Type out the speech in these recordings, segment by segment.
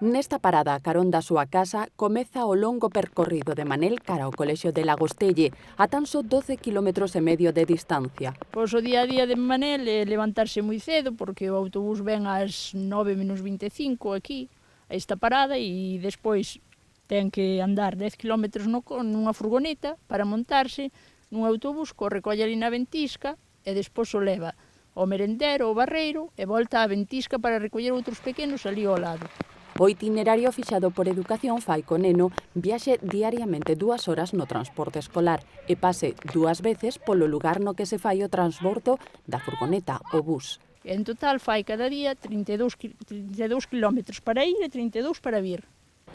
Nesta parada a carón da súa casa comeza o longo percorrido de Manel cara ao colexio de Lagostelle, a tan só 12 km e medio de distancia. Pois o día a día de Manel é levantarse moi cedo, porque o autobús ven ás 9:25 aquí, a esta parada, e despois ten que andar 10 km nunha furgoneta para montarse nun autobús que o recolle ali na Ventisca e despois o leva ao merendero, ao barreiro, e volta á Ventisca para recoller outros pequenos ali ao lado. O itinerario fixado por Educación fai co neno viaxe diariamente 2 horas no transporte escolar e pase 2 veces polo lugar no que se fai o transbordo da furgoneta, o bus. En total fai cada día 32 km para ir e 32 para vir.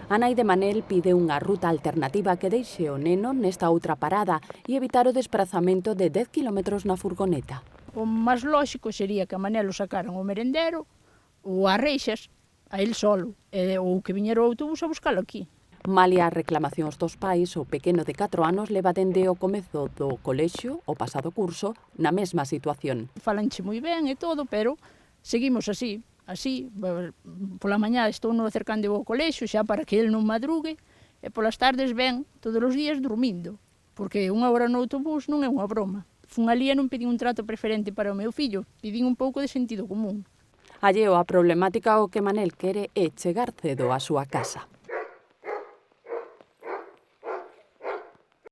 A nai de Manel pide unha ruta alternativa que deixe o neno nesta outra parada e evitar o desprazamento de 10 km na furgoneta. O máis lóxico sería que a Manel o sacaran ao merendero ou a Reixas, a el solo, ou que viñera o autobús a buscalo aquí. Malia as reclamacións dos pais, o pequeno de 4 anos leva dende o comezo do colexio, o pasado curso, na mesma situación. Falanche moi ben e todo, pero seguimos así. Pola mañá estou no acercando ao colexio xa para que el non madrugue, e polas tardes ven todos os días dormindo, porque unha hora no autobús non é unha broma. Fun ali e non pedín un trato preferente para o meu fillo, pedín un pouco de sentido común. Alleo a problemática o que Manel quere é chegar cedo á súa casa.